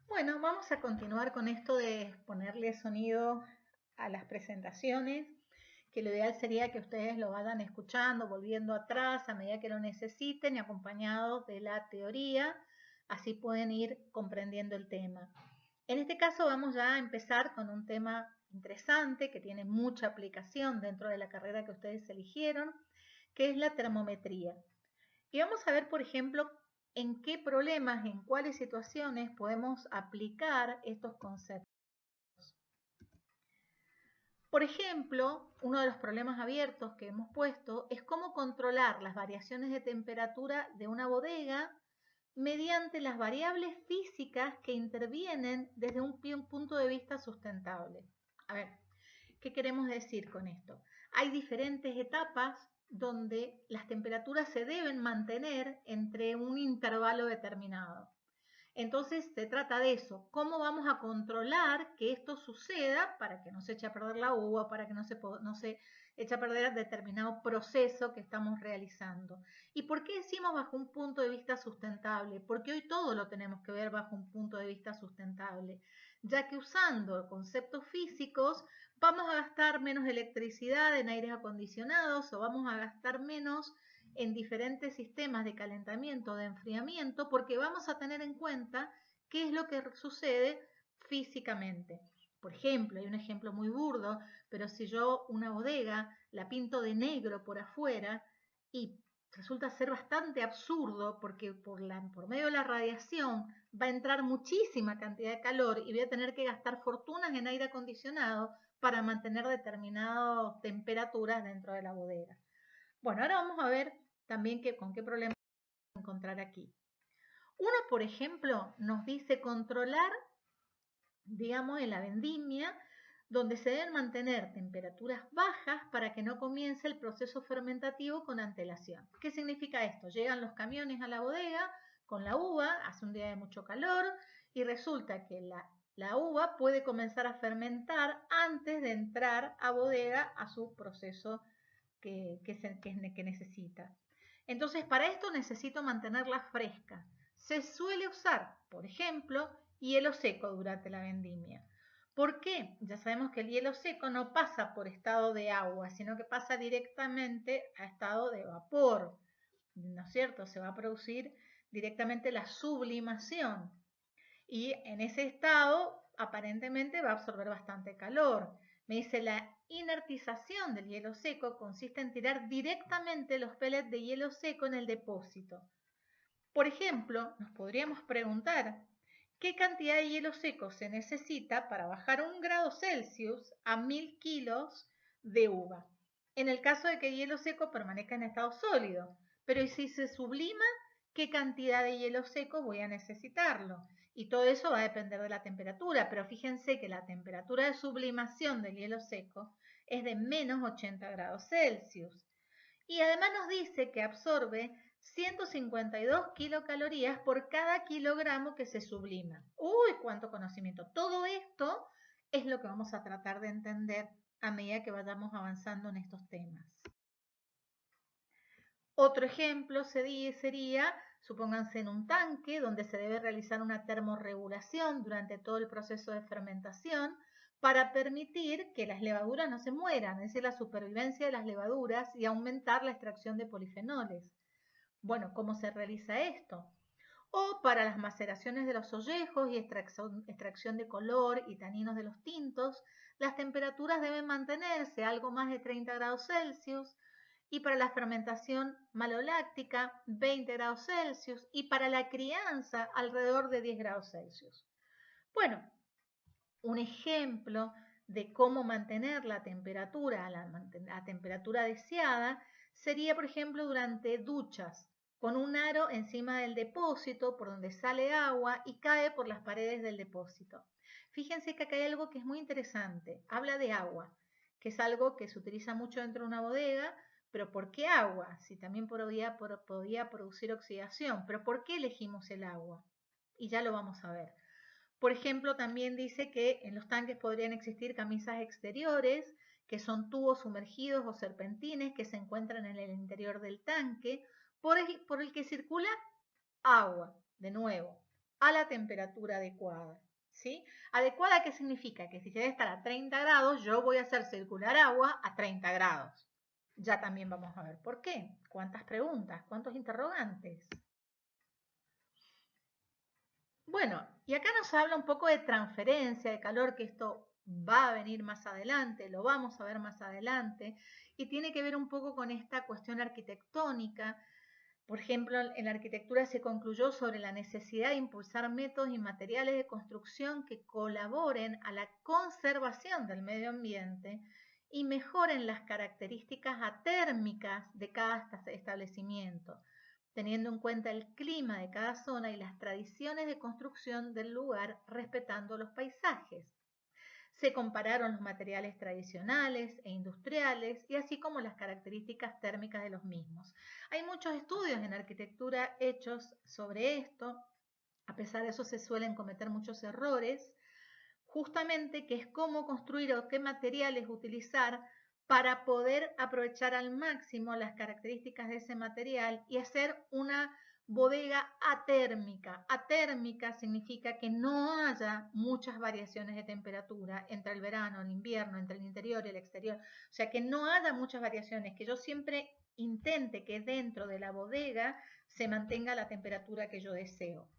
Bueno, vamos a continuar con esto de ponerle sonido a las presentaciones, que lo ideal sería que ustedes lo vayan escuchando, volviendo atrás a medida que lo necesiten y acompañados de la teoría, así pueden ir comprendiendo el tema. En este caso vamos ya a empezar con un tema interesante que tiene mucha aplicación dentro de la carrera que ustedes eligieron, que es la termometría. Y vamos a ver, por ejemplo, en qué problemas, en cuáles situaciones podemos aplicar estos conceptos. Por ejemplo, uno de los problemas abiertos que hemos puesto es cómo controlar las variaciones de temperatura de una bodega mediante las variables físicas que intervienen desde un punto de vista sustentable. A ver, ¿qué queremos decir con esto? Hay diferentes etapas donde las temperaturas se deben mantener entre un intervalo determinado. Entonces se trata de eso, cómo vamos a controlar que esto suceda para que no se eche a perder la uva, para que no se eche a perder determinado proceso que estamos realizando. ¿Y por qué decimos bajo un punto de vista sustentable? Porque hoy todo lo tenemos que ver bajo un punto de vista sustentable, ya que usando conceptos físicos vamos a gastar menos electricidad en aires acondicionados o vamos a gastar menos en diferentes sistemas de calentamiento, de enfriamiento, porque vamos a tener en cuenta qué es lo que sucede físicamente. Por ejemplo, hay un ejemplo muy burdo, pero si yo una bodega la pinto de negro por afuera y resulta ser bastante absurdo porque por medio de la radiación va a entrar muchísima cantidad de calor y voy a tener que gastar fortunas en aire acondicionado para mantener determinadas temperaturas dentro de la bodega. Bueno, ahora vamos a ver también con qué problemas vamos a encontrar aquí. Uno, por ejemplo, nos dice controlar, digamos, en la vendimia, donde se deben mantener temperaturas bajas para que no comience el proceso fermentativo con antelación. ¿Qué significa esto? Llegan los camiones a la bodega con la uva, hace un día de mucho calor y resulta que la uva puede comenzar a fermentar antes de entrar a bodega a su proceso que necesita. Entonces, para esto necesito mantenerla fresca. Se suele usar, por ejemplo, hielo seco durante la vendimia. ¿Por qué? Ya sabemos que el hielo seco no pasa por estado de agua, sino que pasa directamente a estado de vapor. ¿No es cierto? Se va a producir directamente la sublimación. Y en ese estado aparentemente va a absorber bastante calor. Me dice la inertización del hielo seco consiste en tirar directamente los pellets de hielo seco en el depósito. Por ejemplo, nos podríamos preguntar qué cantidad de hielo seco se necesita para bajar 1 grado Celsius a 1000 kilos de uva. En el caso de que el hielo seco permanezca en estado sólido, pero si se sublima, ¿qué cantidad de hielo seco voy a necesitarlo? Y todo eso va a depender de la temperatura, pero fíjense que la temperatura de sublimación del hielo seco es de menos 80 grados Celsius. Y además nos dice que absorbe 152 kilocalorías por cada kilogramo que se sublima. ¡Uy, cuánto conocimiento! Todo esto es lo que vamos a tratar de entender a medida que vayamos avanzando en estos temas. Otro ejemplo sería, supónganse en un tanque donde se debe realizar una termorregulación durante todo el proceso de fermentación para permitir que las levaduras no se mueran, es decir, la supervivencia de las levaduras y aumentar la extracción de polifenoles. Bueno, ¿cómo se realiza esto? O para las maceraciones de los ollejos y extracción de color y taninos de los tintos, las temperaturas deben mantenerse a algo más de 30 grados Celsius, y para la fermentación maloláctica 20 grados Celsius y para la crianza alrededor de 10 grados Celsius. Bueno, un ejemplo de cómo mantener la temperatura a la temperatura deseada sería, por ejemplo, durante duchas, con un aro encima del depósito por donde sale agua y cae por las paredes del depósito. Fíjense que acá hay algo que es muy interesante. Habla de agua, que es algo que se utiliza mucho dentro de una bodega, pero ¿por qué agua? Si también podía producir oxidación, pero ¿por qué elegimos el agua? Y ya lo vamos a ver. Por ejemplo, también dice que en los tanques podrían existir camisas exteriores, que son tubos sumergidos o serpentines que se encuentran en el interior del tanque, por el que circula agua, de nuevo. a la temperatura adecuada. ¿Sí? ¿Adecuada qué significa? Que si debe estar a 30 grados, yo voy a hacer circular agua a 30 grados. Ya también vamos a ver por qué. ¿Cuántas preguntas? ¿Cuántos interrogantes? Bueno, y acá nos habla un poco de transferencia de calor, que esto va a venir más adelante, lo vamos a ver más adelante, y tiene que ver un poco con esta cuestión arquitectónica. Por ejemplo, en la arquitectura se concluyó sobre la necesidad de impulsar métodos y materiales de construcción que colaboren a la conservación del medio ambiente y mejoren las características atérmicas de cada establecimiento, teniendo en cuenta el clima de cada zona y las tradiciones de construcción del lugar, respetando los paisajes. Se compararon los materiales tradicionales e industriales y así como las características térmicas de los mismos. Hay muchos estudios en arquitectura hechos sobre esto. A pesar de eso se suelen cometer muchos errores, justamente que es cómo construir o qué materiales utilizar para poder aprovechar al máximo las características de ese material y hacer una bodega atérmica. Atérmica significa que no haya muchas variaciones de temperatura entre el verano, el invierno, entre el interior y el exterior. O sea, que no haya muchas variaciones, que yo siempre intente que dentro de la bodega se mantenga la temperatura que yo deseo.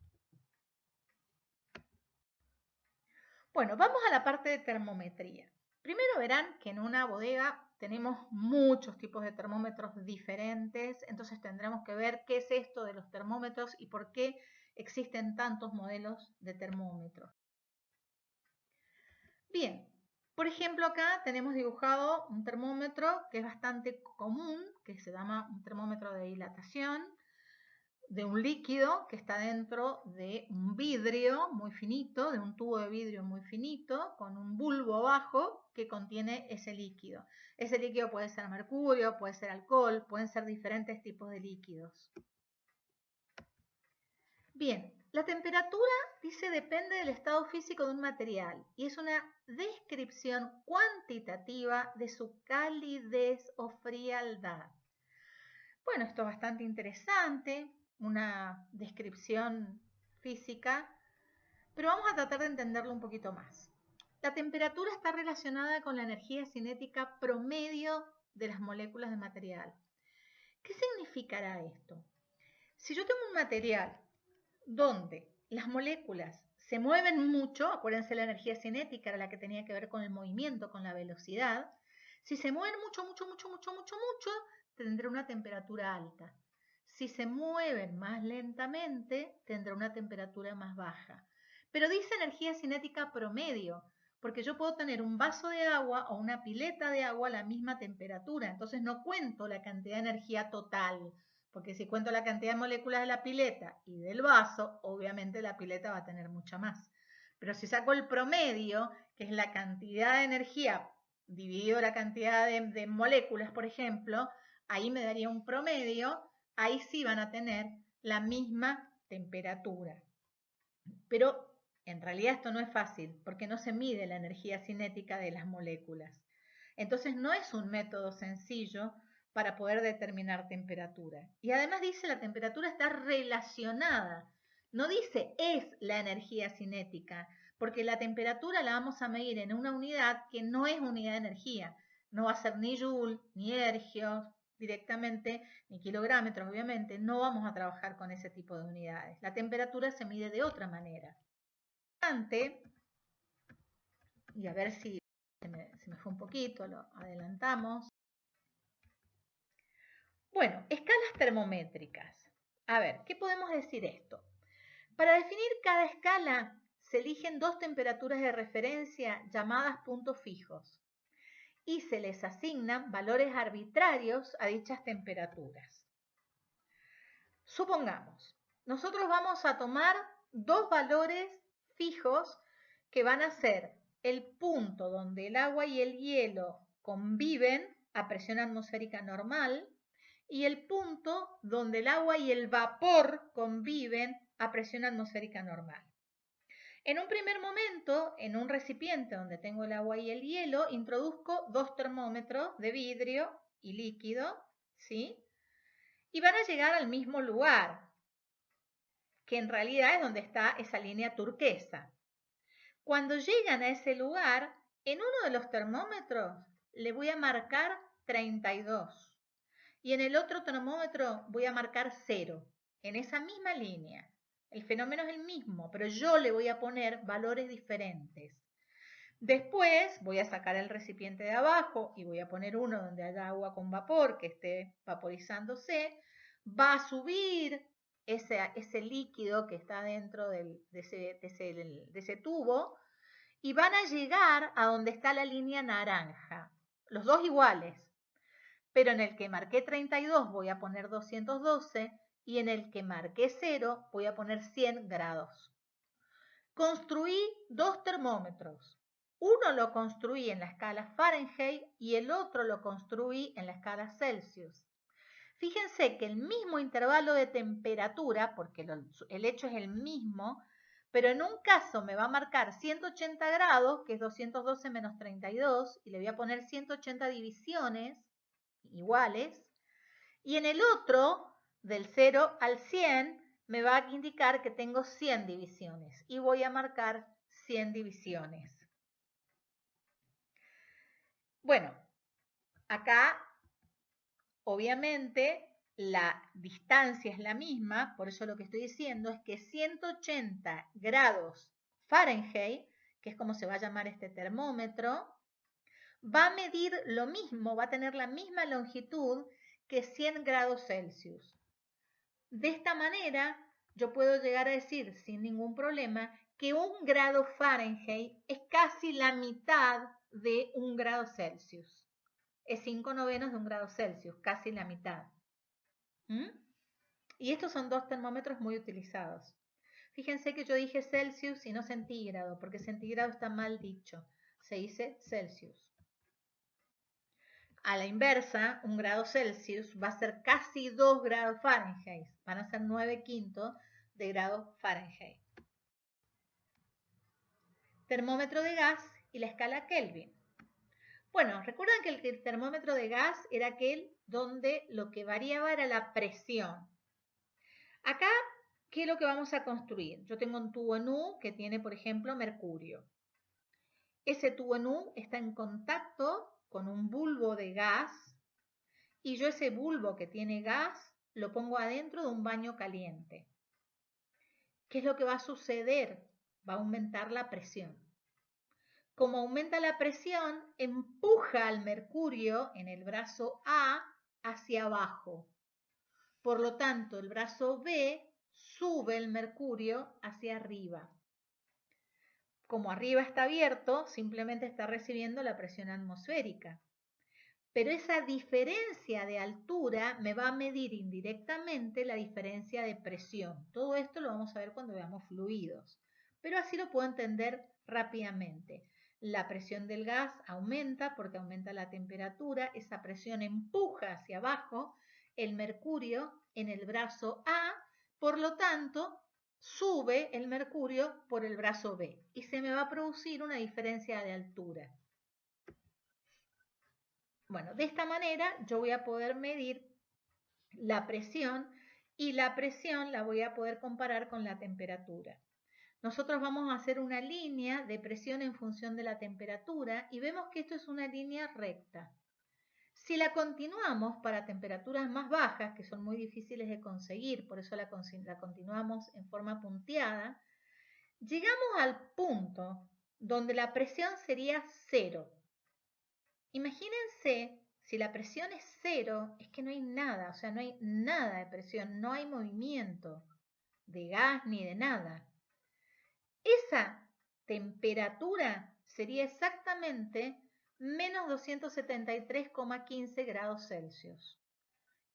Bueno, vamos a la parte de termometría. Primero verán que en una bodega tenemos muchos tipos de termómetros diferentes, entonces tendremos que ver qué es esto de los termómetros y por qué existen tantos modelos de termómetros. Bien, por ejemplo acá tenemos dibujado un termómetro que es bastante común, que se llama un termómetro de dilatación, de un líquido que está dentro de un vidrio muy finito, de un tubo de vidrio muy finito, con un bulbo abajo que contiene ese líquido. Ese líquido puede ser mercurio, puede ser alcohol, pueden ser diferentes tipos de líquidos. Bien, la temperatura, dice, depende del estado físico de un material y es una descripción cuantitativa de su calidez o frialdad. Bueno, esto es bastante interesante, una descripción física, pero vamos a tratar de entenderlo un poquito más. La temperatura está relacionada con la energía cinética promedio de las moléculas de material. ¿Qué significará esto? Si yo tengo un material donde las moléculas se mueven mucho, acuérdense la energía cinética era la que tenía que ver con el movimiento, con la velocidad, si se mueven mucho, tendrá una temperatura alta. Si se mueven más lentamente, tendrá una temperatura más baja. Pero dice energía cinética promedio, porque yo puedo tener un vaso de agua o una pileta de agua a la misma temperatura, entonces no cuento la cantidad de energía total, porque si cuento la cantidad de moléculas de la pileta y del vaso, obviamente la pileta va a tener mucha más. Pero si saco el promedio, que es la cantidad de energía dividido la cantidad de moléculas, por ejemplo, ahí me daría un promedio, ahí sí van a tener la misma temperatura. Pero en realidad esto no es fácil, porque no se mide la energía cinética de las moléculas. Entonces no es un método sencillo para poder determinar temperatura. Y además dice la temperatura está relacionada, no dice es la energía cinética, porque la temperatura la vamos a medir en una unidad que no es unidad de energía. No va a ser ni joule, ni ergios directamente, ni kilográmetros, obviamente. No vamos a trabajar con ese tipo de unidades. La temperatura se mide de otra manera. Y a ver si se me fue un poquito, lo adelantamos. Bueno, escalas termométricas. A ver, ¿qué podemos decir esto? Para definir cada escala se eligen dos temperaturas de referencia llamadas puntos fijos y se les asignan valores arbitrarios a dichas temperaturas. Supongamos, nosotros vamos a tomar dos valores fijos que van a ser el punto donde el agua y el hielo conviven a presión atmosférica normal y el punto donde el agua y el vapor conviven a presión atmosférica normal. En un primer momento, en un recipiente donde tengo el agua y el hielo, introduzco dos termómetros de vidrio y líquido, ¿sí? Y van a llegar al mismo lugar. que en realidad es donde está esa línea turquesa. Cuando llegan a ese lugar, en uno de los termómetros le voy a marcar 32 y en el otro termómetro voy a marcar 0, en esa misma línea. El fenómeno es el mismo, pero yo le voy a poner valores diferentes. Después voy a sacar el recipiente de abajo y voy a poner uno donde haya agua con vapor que esté vaporizándose. Va a subir ese líquido que está dentro de ese tubo y van a llegar a donde está la línea naranja. Los dos iguales, pero en el que marqué 32 voy a poner 212 y en el que marqué 0 voy a poner 100 grados. Construí dos termómetros. Uno lo construí en la escala Fahrenheit y el otro lo construí en la escala Celsius. Fíjense que el mismo intervalo de temperatura, porque el hecho es el mismo, pero en un caso me va a marcar 180 grados, que es 212 menos 32, y le voy a poner 180 divisiones iguales, y en el otro, del 0 al 100, me va a indicar que tengo 100 divisiones, y voy a marcar 100 divisiones. Bueno, acá, obviamente, la distancia es la misma, por eso lo que estoy diciendo es que 180 grados Fahrenheit, que es como se va a llamar este termómetro, va a medir lo mismo, va a tener la misma longitud que 100 grados Celsius. De esta manera, yo puedo llegar a decir sin ningún problema que 1 grado Fahrenheit es casi la mitad de 1 grado Celsius. Es 5/9 de 1 grado Celsius, casi la mitad. Y estos son dos termómetros muy utilizados. Fíjense que yo dije Celsius y no centígrado, porque centígrado está mal dicho. Se dice Celsius. A la inversa, 1 grado Celsius va a ser casi 2 grados Fahrenheit. Van a ser 9/5 de grado Fahrenheit. Termómetro de gas y la escala Kelvin. Bueno, recuerdan que el termómetro de gas era aquel donde lo que variaba era la presión. Acá, ¿qué es lo que vamos a construir? Yo tengo un tubo en U que tiene, por ejemplo, mercurio. Ese tubo en U está en contacto con un bulbo de gas y yo ese bulbo que tiene gas lo pongo adentro de un baño caliente. ¿Qué es lo que va a suceder? Va a aumentar la presión. Como aumenta la presión, empuja al mercurio en el brazo A hacia abajo. Por lo tanto, el brazo B sube el mercurio hacia arriba. Como arriba está abierto, simplemente está recibiendo la presión atmosférica. Pero esa diferencia de altura me va a medir indirectamente la diferencia de presión. Todo esto lo vamos a ver cuando veamos fluidos, pero así lo puedo entender rápidamente. La presión del gas aumenta porque aumenta la temperatura, esa presión empuja hacia abajo el mercurio en el brazo A, por lo tanto, sube el mercurio por el brazo B y se me va a producir una diferencia de altura. Bueno, de esta manera yo voy a poder medir la presión y la presión la voy a poder comparar con la temperatura. Nosotros vamos a hacer una línea de presión en función de la temperatura y vemos que esto es una línea recta. Si la continuamos para temperaturas más bajas, que son muy difíciles de conseguir, por eso la continuamos en forma punteada, llegamos al punto donde la presión sería 0. Imagínense, si la presión es 0, es que no hay nada, o sea, no hay nada de presión, no hay movimiento de gas ni de nada. Esa temperatura sería exactamente menos 273,15 grados Celsius,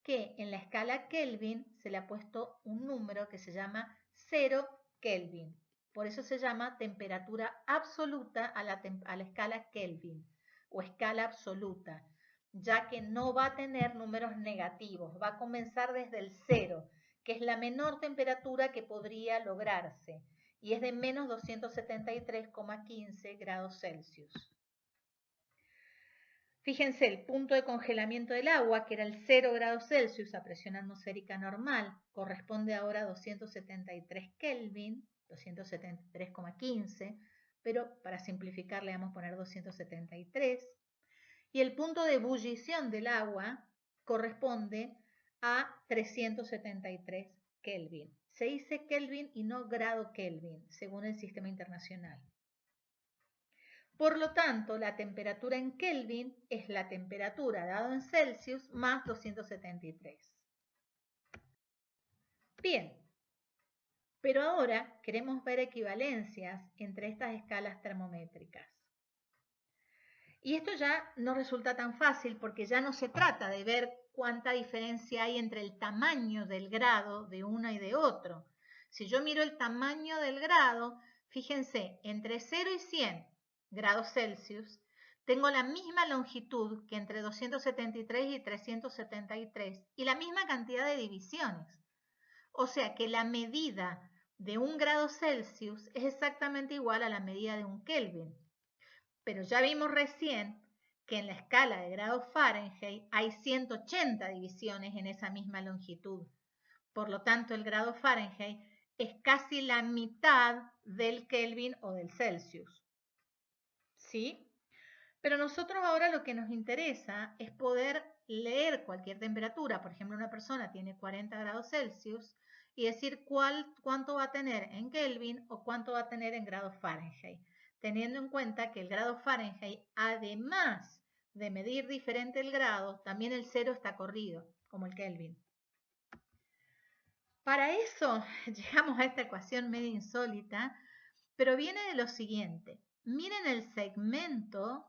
que en la escala Kelvin se le ha puesto un número que se llama 0 Kelvin. Por eso se llama temperatura absoluta a la escala Kelvin o escala absoluta, ya que no va a tener números negativos, va a comenzar desde el 0, que es la menor temperatura que podría lograrse, y es de menos 273,15 grados Celsius. Fíjense, el punto de congelamiento del agua, que era el 0 grados Celsius a presión atmosférica normal, corresponde ahora a 273 Kelvin, 273,15, pero para simplificar le vamos a poner 273. Y el punto de ebullición del agua corresponde a 373 Kelvin. Se dice Kelvin y no grado Kelvin, según el sistema internacional. Por lo tanto, la temperatura en Kelvin es la temperatura dado en Celsius más 273. Bien, pero ahora queremos ver equivalencias entre estas escalas termométricas. Y esto ya no resulta tan fácil porque ya no se trata de ver cuánta diferencia hay entre el tamaño del grado de uno y de otro. Si yo miro el tamaño del grado, fíjense, entre 0 y 100 grados Celsius, tengo la misma longitud que entre 273 y 373 y la misma cantidad de divisiones. O sea que la medida de 1 grado Celsius es exactamente igual a la medida de 1 Kelvin. Pero ya vimos recién que en la escala de grados Fahrenheit hay 180 divisiones en esa misma longitud. Por lo tanto, el grado Fahrenheit es casi la mitad del Kelvin o del Celsius. ¿Sí? Pero nosotros ahora lo que nos interesa es poder leer cualquier temperatura. Por ejemplo, una persona tiene 40 grados Celsius y decir cuánto va a tener en Kelvin o cuánto va a tener en grados Fahrenheit, teniendo en cuenta que el grado Fahrenheit, además de medir diferente el grado, también el 0 está corrido, como el Kelvin. Para eso llegamos a esta ecuación medio insólita, pero viene de lo siguiente. Miren el segmento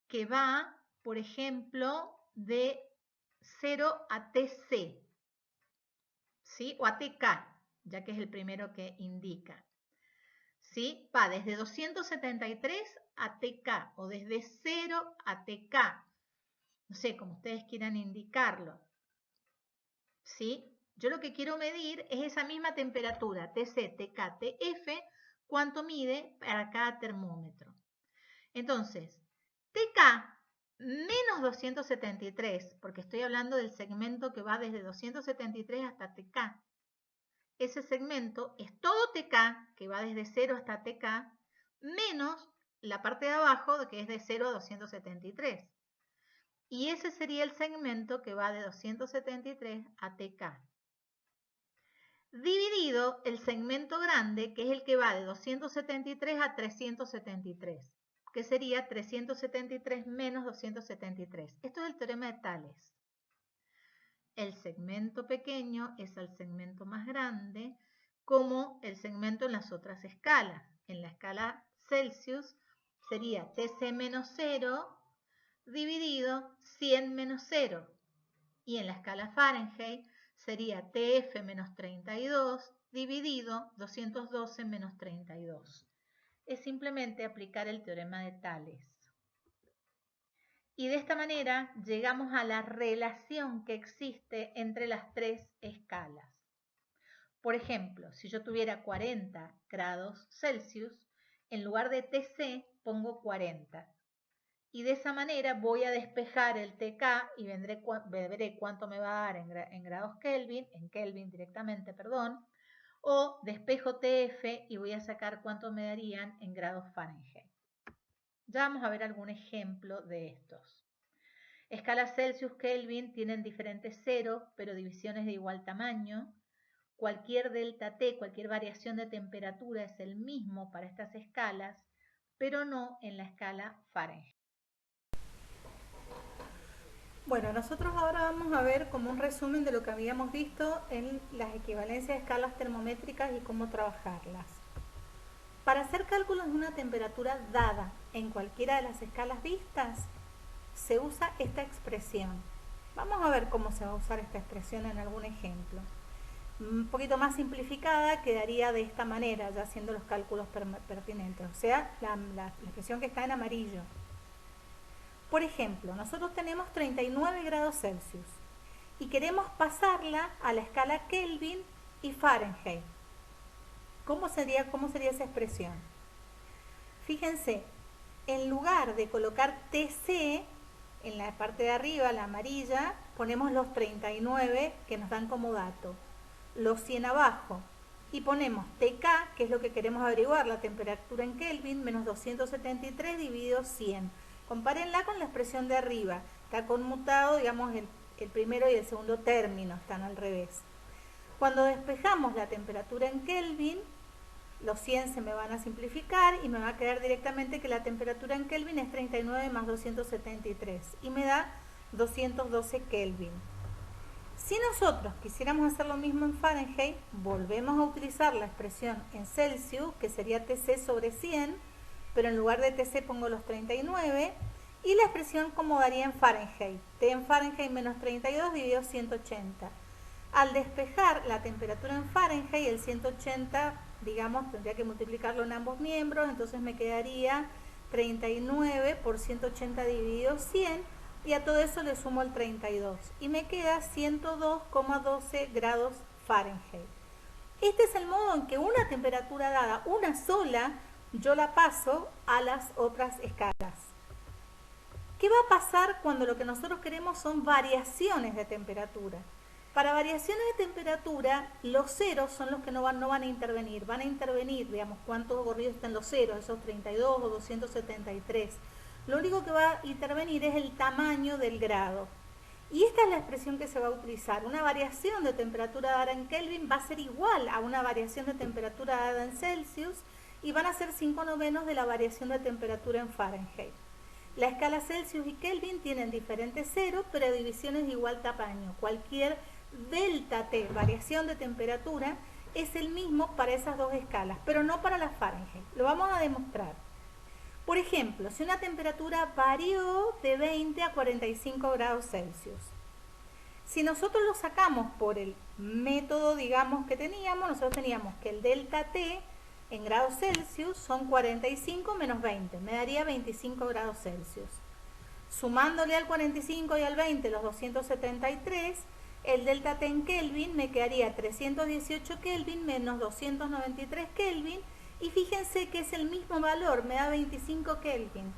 que va, por ejemplo, de 0 a TC, ¿sí? O a TK, ya que es el primero que indica. ¿Sí? Va desde 273 a TK o desde 0 a TK. No sé, como ustedes quieran indicarlo. ¿Sí? Yo lo que quiero medir es esa misma temperatura, TC, TK, TF, cuánto mide para cada termómetro. Entonces, TK menos 273, porque estoy hablando del segmento que va desde 273 hasta TK. Ese segmento es todo TK, que va desde 0 hasta TK, menos la parte de abajo, que es de 0 a 273. Y ese sería el segmento que va de 273 a TK. Dividido el segmento grande, que es el que va de 273 a 373, que sería 373 menos 273. Esto es el teorema de Tales. El segmento pequeño es el segmento más grande, como el segmento en las otras escalas. En la escala Celsius sería TC menos 0 dividido 100 menos 0. Y en la escala Fahrenheit sería TF menos 32 dividido 212 menos 32. Es simplemente aplicar el teorema de Tales. Y de esta manera llegamos a la relación que existe entre las tres escalas. Por ejemplo, si yo tuviera 40 grados Celsius, en lugar de TC pongo 40. Y de esa manera voy a despejar el TK y veré cuánto me va a dar en grados Kelvin, en Kelvin directamente, perdón, o despejo TF y voy a sacar cuánto me darían en grados Fahrenheit. Ya vamos a ver algún ejemplo de estos. Escalas Celsius-Kelvin tienen diferentes ceros, pero divisiones de igual tamaño. Cualquier delta T, cualquier variación de temperatura es el mismo para estas escalas, pero no en la escala Fahrenheit. Bueno, nosotros ahora vamos a ver como un resumen de lo que habíamos visto en las equivalencias de escalas termométricas y cómo trabajarlas. Para hacer cálculos de una temperatura dada en cualquiera de las escalas vistas, se usa esta expresión. Vamos a ver cómo se va a usar esta expresión en algún ejemplo. Un poquito más simplificada quedaría de esta manera, ya haciendo los cálculos pertinentes, o sea, la expresión que está en amarillo. Por ejemplo, nosotros tenemos 39 grados Celsius y queremos pasarla a la escala Kelvin y Fahrenheit. ¿Cómo sería esa expresión? Fíjense, en lugar de colocar TC, en la parte de arriba, la amarilla, ponemos los 39 que nos dan como dato, los 100 abajo, y ponemos TK, que es lo que queremos averiguar, la temperatura en Kelvin, menos 273 dividido 100. Compárenla con la expresión de arriba, está conmutado, digamos, el primero y el segundo término están al revés. Cuando despejamos la temperatura en Kelvin, los 100 se me van a simplificar y me va a quedar directamente que la temperatura en Kelvin es 39 más 273 y me da 212 Kelvin. Si nosotros quisiéramos hacer lo mismo en Fahrenheit, volvemos a utilizar la expresión en Celsius, que sería TC sobre 100, pero en lugar de TC pongo los 39, y la expresión como daría en Fahrenheit, T en Fahrenheit menos 32 dividido 180. Al despejar la temperatura en Fahrenheit, el 180, digamos, tendría que multiplicarlo en ambos miembros, entonces me quedaría 39 por 180 dividido 100, y a todo eso le sumo el 32 y me queda 102,12 grados Fahrenheit. Este es el modo en que una temperatura dada, una sola, yo la paso a las otras escalas. ¿Qué va a pasar cuando lo que nosotros queremos son variaciones de temperatura? Para variaciones de temperatura, los ceros son los que no van a intervenir. Van a intervenir, digamos, cuántos corridos están los ceros, esos 32 o 273. Lo único que va a intervenir es el tamaño del grado. Y esta es la expresión que se va a utilizar. Una variación de temperatura dada en Kelvin va a ser igual a una variación de temperatura dada en Celsius y van a ser 5/9 de la variación de temperatura en Fahrenheit. La escala Celsius y Kelvin tienen diferentes ceros, pero divisiones de igual tamaño. Cualquier delta T, variación de temperatura, es el mismo para esas dos escalas, pero no para la Fahrenheit. Lo vamos a demostrar. Por ejemplo, si una temperatura varió de 20 a 45 grados Celsius, si nosotros lo sacamos por el método, digamos, que teníamos, nosotros teníamos que el delta T en grados Celsius son 45 menos 20, me daría 25 grados Celsius. Sumándole al 45 y al 20 los 273, el delta T en Kelvin me quedaría 318 Kelvin menos 293 Kelvin, y fíjense que es el mismo valor, me da 25 Kelvin.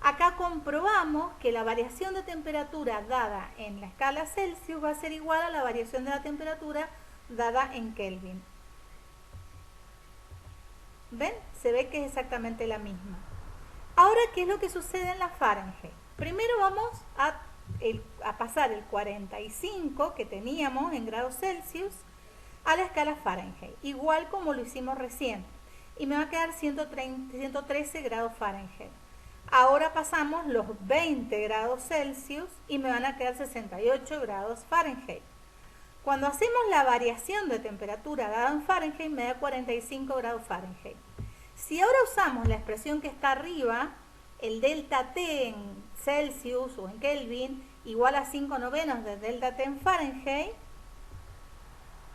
Acá comprobamos que la variación de temperatura dada en la escala Celsius va a ser igual a la variación de la temperatura dada en Kelvin. ¿Ven? Se ve que es exactamente la misma. Ahora, ¿qué es lo que sucede en la Fahrenheit? Primero vamos a pasar el 45 que teníamos en grados Celsius a la escala Fahrenheit, igual como lo hicimos recién. Y me va a quedar 113 grados Fahrenheit. Ahora pasamos los 20 grados Celsius y me van a quedar 68 grados Fahrenheit. Cuando hacemos la variación de temperatura dada en Fahrenheit, me da 45 grados Fahrenheit. Si ahora usamos la expresión que está arriba, el delta T en Celsius o en Kelvin, igual a 5/9 de delta T en Fahrenheit,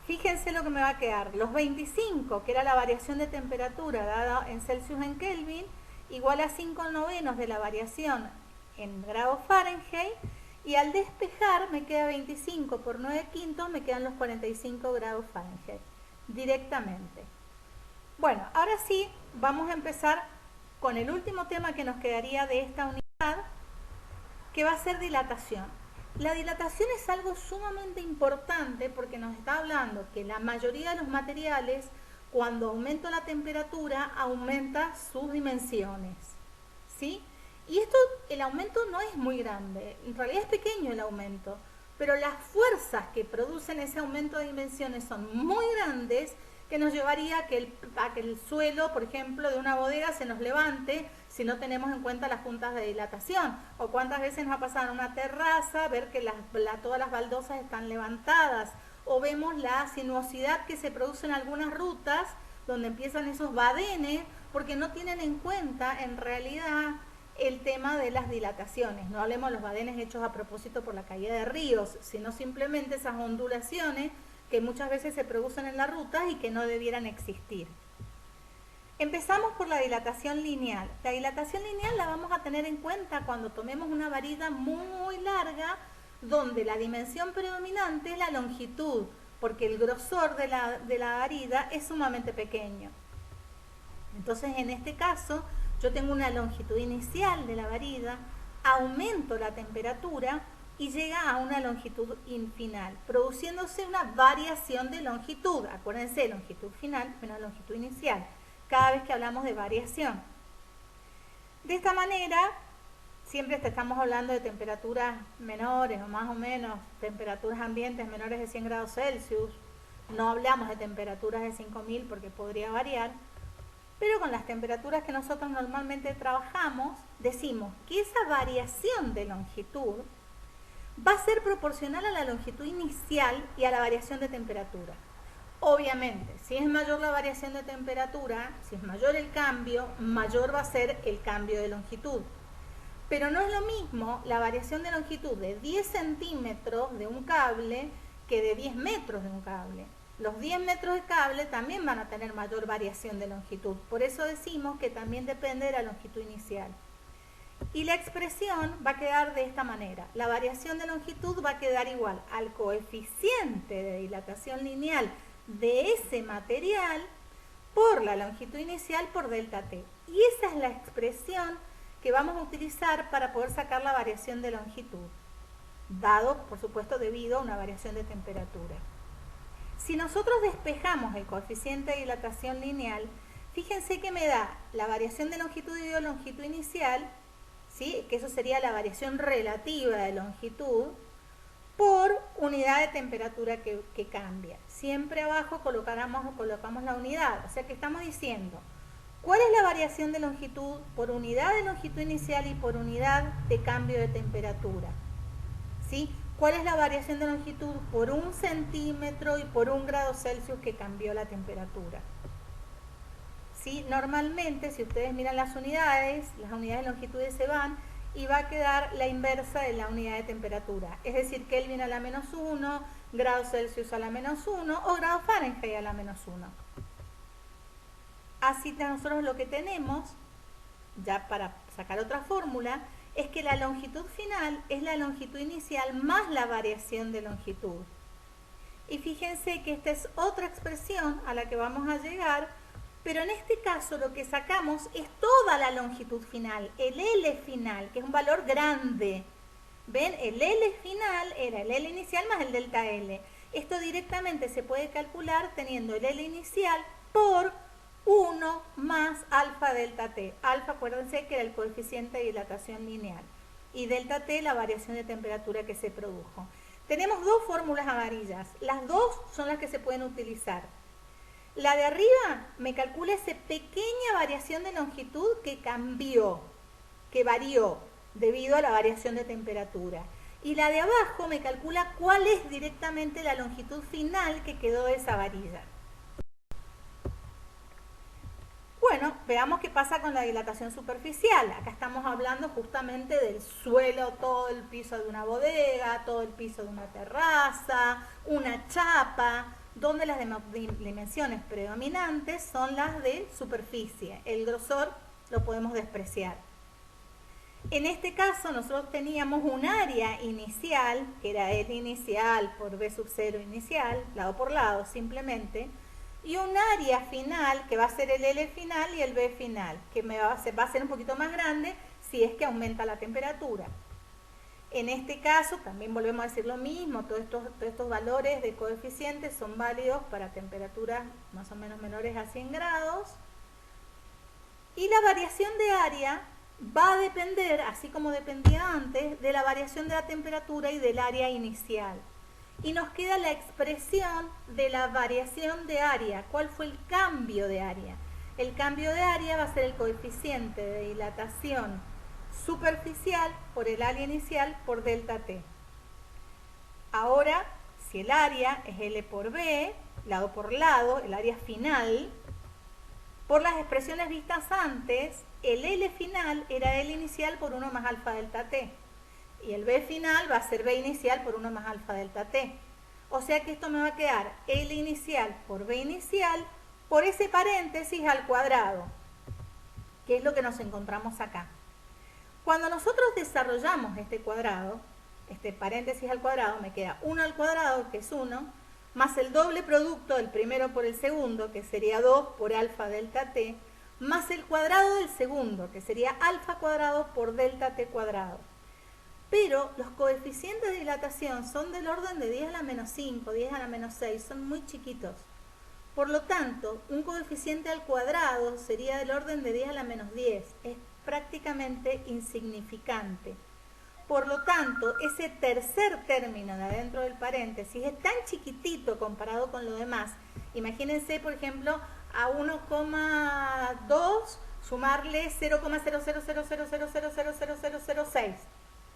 fíjense lo que me va a quedar. Los 25, que era la variación de temperatura dada en Celsius en Kelvin, igual a 5/9 de la variación en grados Fahrenheit. Y al despejar me queda 25 por 9/5, me quedan los 45 grados Fahrenheit directamente. Bueno, ahora sí, vamos a empezar con el último tema que nos quedaría de esta unidad, que va a ser dilatación. La dilatación es algo sumamente importante porque nos está hablando que la mayoría de los materiales, cuando aumenta la temperatura, aumenta sus dimensiones, ¿sí? Y esto, el aumento no es muy grande, en realidad es pequeño el aumento, pero las fuerzas que producen ese aumento de dimensiones son muy grandes, que nos llevaría a que el suelo, por ejemplo, de una bodega se nos levante si no tenemos en cuenta las juntas de dilatación. O cuántas veces nos ha pasado en una terraza ver que todas las baldosas están levantadas. O vemos la sinuosidad que se produce en algunas rutas donde empiezan esos badenes porque no tienen en cuenta en realidad el tema de las dilataciones. No hablemos de los badenes hechos a propósito por la caída de ríos, sino simplemente esas ondulaciones que muchas veces se producen en las rutas y que no debieran existir. Empezamos por la dilatación lineal. La dilatación lineal la vamos a tener en cuenta cuando tomemos una varilla muy larga, donde la dimensión predominante es la longitud, porque el grosor de la varilla es sumamente pequeño. Entonces, en este caso, yo tengo una longitud inicial de la varilla, aumento la temperatura y llega a una longitud final, produciéndose una variación de longitud. Acuérdense, longitud final es una longitud inicial, cada vez que hablamos de variación. De esta manera, siempre estamos hablando de temperaturas menores o más o menos, temperaturas ambientes menores de 100 grados Celsius. No hablamos de temperaturas de 5000 porque podría variar, pero con las temperaturas que nosotros normalmente trabajamos, decimos que esa variación de longitud va a ser proporcional a la longitud inicial y a la variación de temperatura. Obviamente, si es mayor la variación de temperatura, si es mayor el cambio, mayor va a ser el cambio de longitud. Pero no es lo mismo la variación de longitud de 10 centímetros de un cable que de 10 metros de un cable. Los 10 metros de cable también van a tener mayor variación de longitud. Por eso decimos que también depende de la longitud inicial. Y la expresión va a quedar de esta manera. La variación de longitud va a quedar igual al coeficiente de dilatación lineal de ese material por la longitud inicial por delta T. Y esa es la expresión que vamos a utilizar para poder sacar la variación de longitud, dado, por supuesto, debido a una variación de temperatura. Si nosotros despejamos el coeficiente de dilatación lineal, fíjense que me da la variación de longitud dividido longitud inicial, ¿sí? Que eso sería la variación relativa de longitud, por unidad de temperatura que cambia. Siempre abajo colocamos la unidad, o sea que estamos diciendo, ¿cuál es la variación de longitud por unidad de longitud inicial y por unidad de cambio de temperatura? ¿Sí? ¿Cuál es la variación de longitud por 1 centímetro y por 1 grado Celsius que cambió la temperatura? ¿Sí? Normalmente, si ustedes miran las unidades de longitudes se van y va a quedar la inversa de la unidad de temperatura. Es decir, Kelvin a la -1, grados Celsius a la -1 o grados Fahrenheit a la -1. Así que nosotros lo que tenemos, ya para sacar otra fórmula, es que la longitud final es la longitud inicial más la variación de longitud. Y fíjense que esta es otra expresión a la que vamos a llegar, pero en este caso lo que sacamos es toda la longitud final, el L final, que es un valor grande. ¿Ven? El L final era el L inicial más el delta L. Esto directamente se puede calcular teniendo el L inicial por 1 más alfa delta T. Alfa, acuérdense que era el coeficiente de dilatación lineal. Y delta T, la variación de temperatura que se produjo. Tenemos dos fórmulas amarillas. Las dos son las que se pueden utilizar. La de arriba me calcula esa pequeña variación de longitud que cambió, que varió debido a la variación de temperatura. Y la de abajo me calcula cuál es directamente la longitud final que quedó de esa varilla. Bueno, veamos qué pasa con la dilatación superficial. Acá estamos hablando justamente del suelo, todo el piso de una bodega, todo el piso de una terraza, una chapa, donde las dimensiones predominantes son las de superficie. El grosor lo podemos despreciar. En este caso nosotros teníamos un área inicial, que era L inicial por B sub 0 inicial, lado por lado simplemente, y un área final que va a ser el L final y el B final, que va a ser un poquito más grande si es que aumenta la temperatura. En este caso también volvemos a decir lo mismo, todos estos valores de coeficientes son válidos para temperaturas más o menos menores a 100 grados. Y la variación de área va a depender, así como dependía antes, de la variación de la temperatura y del área inicial. Y nos queda la expresión de la variación de área. ¿Cuál fue el cambio de área? El cambio de área va a ser el coeficiente de dilatación superficial por el área inicial por delta T. Ahora, si el área es L por B, lado por lado, el área final, por las expresiones vistas antes, el L final era L inicial por 1 más alfa delta T. Y el B final va a ser B inicial por 1 más alfa delta T. O sea que esto me va a quedar L inicial por B inicial por ese paréntesis al cuadrado, que es lo que nos encontramos acá. Cuando nosotros desarrollamos este cuadrado, este paréntesis al cuadrado, me queda 1 al cuadrado, que es 1, más el doble producto del primero por el segundo, que sería 2 por alfa delta T, más el cuadrado del segundo, que sería alfa cuadrado por delta T cuadrado. pero los coeficientes de dilatación son del orden de 10 a la menos 5, 10 a la menos 6, son muy chiquitos. Por lo tanto, un coeficiente al cuadrado sería del orden de 10 a la menos 10, es prácticamente insignificante. Por lo tanto, ese tercer término de adentro del paréntesis es tan chiquitito comparado con lo demás. Imagínense, por ejemplo, a 1,2 sumarle 0,0000000006.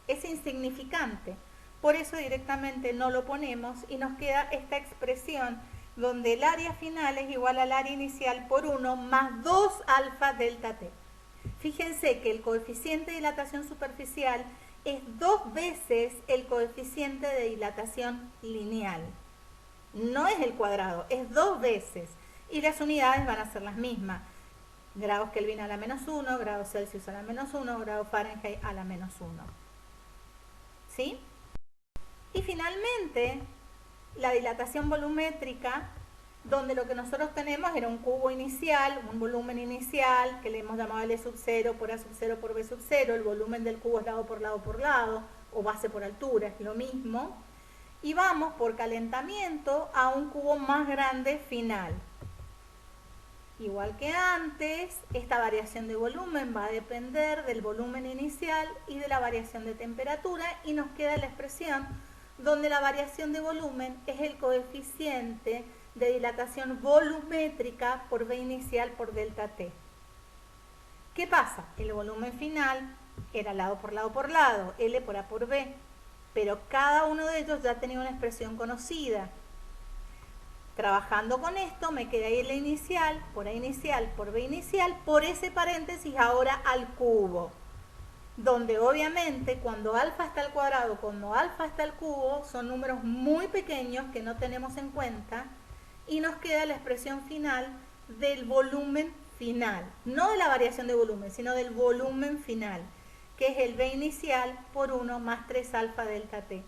Es insignificante. Por eso directamente no lo ponemos y nos queda esta expresión donde el área final es igual al área inicial por 1 más 2 alfa delta t. Fíjense que el coeficiente de dilatación superficial es 2 veces el coeficiente de dilatación lineal. No es el cuadrado, es 2 veces. Y las unidades van a ser las mismas. Grados Kelvin a la menos 1, grados Celsius a la menos 1, grados Fahrenheit a la menos 1. ¿Sí? Y finalmente, la dilatación volumétrica, donde lo que nosotros tenemos era un cubo inicial, un volumen inicial, que le hemos llamado L sub 0 por A sub 0 por B sub 0, el volumen del cubo es lado por lado por lado, o base por altura, es lo mismo, y vamos por calentamiento a un cubo más grande final. Igual que antes, esta variación de volumen va a depender del volumen inicial y de la variación de temperatura, y nos queda la expresión donde la variación de volumen es el coeficiente de dilatación volumétrica por V inicial por delta T. ¿Qué pasa? El volumen final era lado por lado por lado, L por A por B, pero cada uno de ellos ya tenía una expresión conocida. Trabajando con esto me queda L inicial por A inicial por B inicial por ese paréntesis ahora al cubo, donde obviamente cuando alfa está al cuadrado, cuando alfa está al cubo, son números muy pequeños que no tenemos en cuenta, y nos queda la expresión final del volumen final, no de la variación de volumen, sino del volumen final, que es el V inicial por 1 más 3 alfa delta T.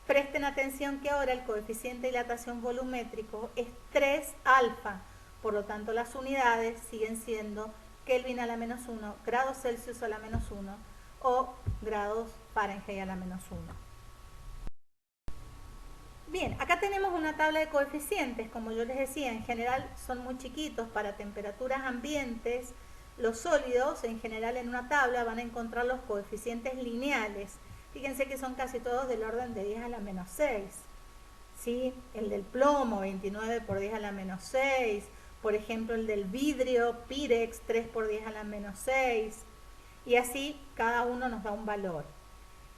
Presten atención que ahora el coeficiente de dilatación volumétrico es 3 alfa, por lo tanto las unidades siguen siendo Kelvin a la menos 1, grados Celsius a la menos 1 o grados Fahrenheit a la menos 1. Bien, acá tenemos una tabla de coeficientes, como yo les decía, en general son muy chiquitos para temperaturas ambientes. Los sólidos, en general en una tabla van a encontrar los coeficientes lineales. Fíjense que son casi todos del orden de 10 a la menos 6. ¿Sí? El del plomo, 29 por 10 a la menos 6. Por ejemplo, el del vidrio, Pirex, 3 por 10 a la menos 6. Y así cada uno nos da un valor.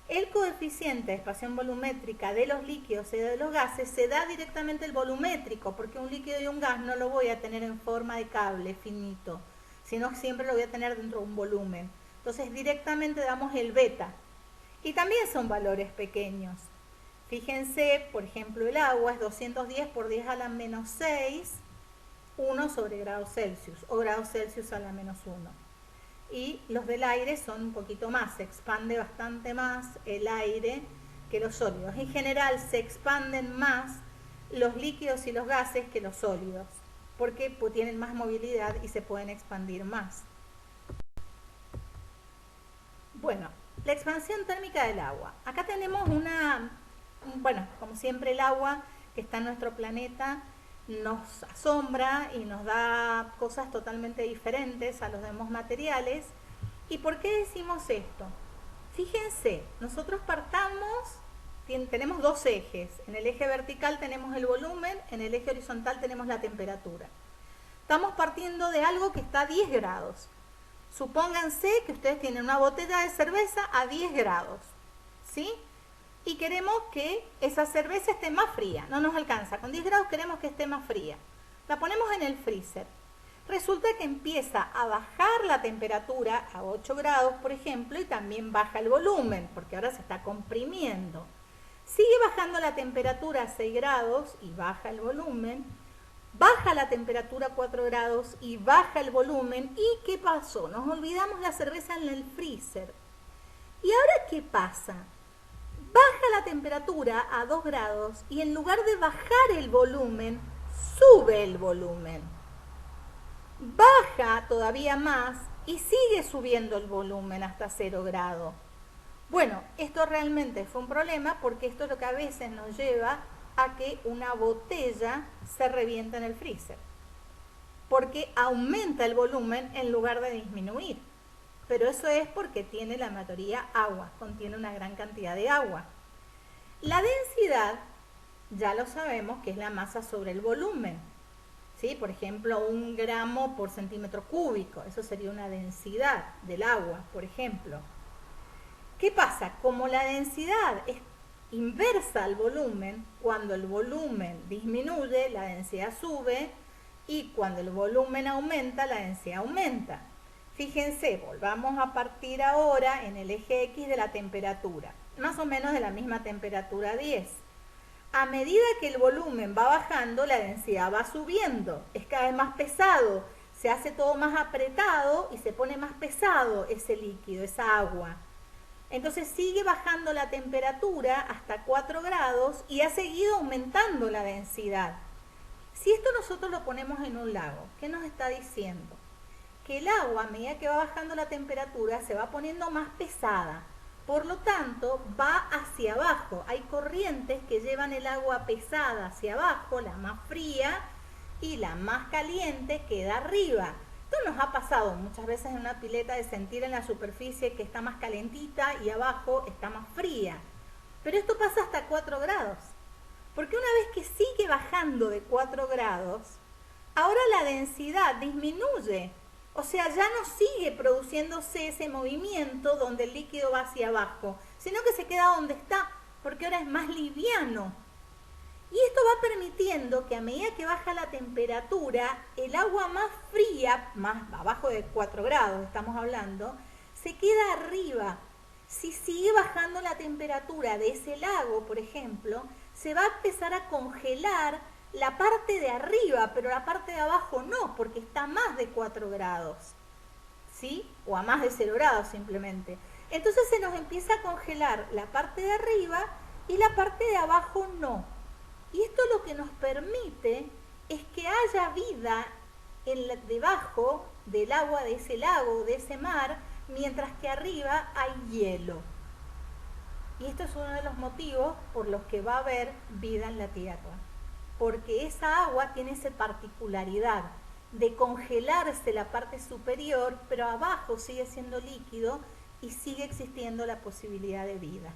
El coeficiente de expansión volumétrica de los líquidos y de los gases se da directamente el volumétrico, porque un líquido y un gas no lo voy a tener en forma de cable finito, sino siempre lo voy a tener dentro de un volumen. Entonces directamente damos el beta. Y también son valores pequeños. Fíjense, por ejemplo, el agua es 210 por 10 a la menos 6, 1 sobre grados Celsius, o grados Celsius a la menos 1. Y los del aire son un poquito más, se expande bastante más el aire que los sólidos. En general se expanden más los líquidos y los gases que los sólidos, porque tienen más movilidad y se pueden expandir más. Bueno, la expansión térmica del agua. Acá tenemos como siempre el agua que está en nuestro planeta nos asombra y nos da cosas totalmente diferentes a los demás materiales. ¿Y por qué decimos esto? Fíjense, nosotros tenemos dos ejes. En el eje vertical tenemos el volumen, en el eje horizontal tenemos la temperatura. Estamos partiendo de algo que está a 10 grados. Supónganse que ustedes tienen una botella de cerveza a 10 grados, ¿sí? Y queremos que esa cerveza esté más fría, no nos alcanza, con 10 grados queremos que esté más fría. La ponemos en el freezer. Resulta que empieza a bajar la temperatura a 8 grados, por ejemplo, y también baja el volumen, porque ahora se está comprimiendo. Sigue bajando la temperatura a 6 grados y baja el volumen. Baja la temperatura a 4 grados y baja el volumen. ¿Y qué pasó? Nos olvidamos la cerveza en el freezer. ¿Y ahora qué pasa? Baja la temperatura a 2 grados y en lugar de bajar el volumen, sube el volumen. Baja todavía más y sigue subiendo el volumen hasta 0 grado. Bueno, esto realmente fue un problema porque esto es lo que a veces nos lleva a que una botella se revienta en el freezer, porque aumenta el volumen en lugar de disminuir. Pero eso es porque tiene la mayoría agua, contiene una gran cantidad de agua. La densidad, ya lo sabemos que es la masa sobre el volumen. ¿Sí? Por ejemplo, 1 gramo por centímetro cúbico, eso sería una densidad del agua, por ejemplo. ¿Qué pasa? Como la densidad es inversa al volumen, cuando el volumen disminuye, la densidad sube, y cuando el volumen aumenta, la densidad aumenta. Fíjense, volvamos a partir ahora en el eje X de la temperatura, más o menos de la misma temperatura 10. A medida que el volumen va bajando, la densidad va subiendo, es cada vez más pesado, se hace todo más apretado y se pone más pesado ese líquido, esa agua. Entonces sigue bajando la temperatura hasta 4 grados y ha seguido aumentando la densidad. Si esto nosotros lo ponemos en un lago, ¿qué nos está diciendo? Que el agua, a medida que va bajando la temperatura, se va poniendo más pesada. Por lo tanto, va hacia abajo. Hay corrientes que llevan el agua pesada hacia abajo, la más fría, y la más caliente queda arriba. Esto nos ha pasado muchas veces en una pileta de sentir en la superficie que está más calentita y abajo está más fría. Pero esto pasa hasta 4 grados. Porque una vez que sigue bajando de 4 grados, ahora la densidad disminuye. O sea, ya no sigue produciéndose ese movimiento donde el líquido va hacia abajo, sino que se queda donde está, porque ahora es más liviano. Y esto va permitiendo que a medida que baja la temperatura, el agua más fría, más abajo de 4 grados estamos hablando, se queda arriba. Si sigue bajando la temperatura de ese lago, por ejemplo, se va a empezar a congelar la parte de arriba, pero la parte de abajo no, porque está a más de 4 grados, ¿sí? O a más de 0 grados simplemente. Entonces se nos empieza a congelar la parte de arriba y la parte de abajo no. Y esto lo que nos permite es que haya vida debajo del agua de ese lago, de ese mar, mientras que arriba hay hielo. Y esto es uno de los motivos por los que va a haber vida en la Tierra. Porque esa agua tiene esa particularidad de congelarse la parte superior, pero abajo sigue siendo líquido y sigue existiendo la posibilidad de vida.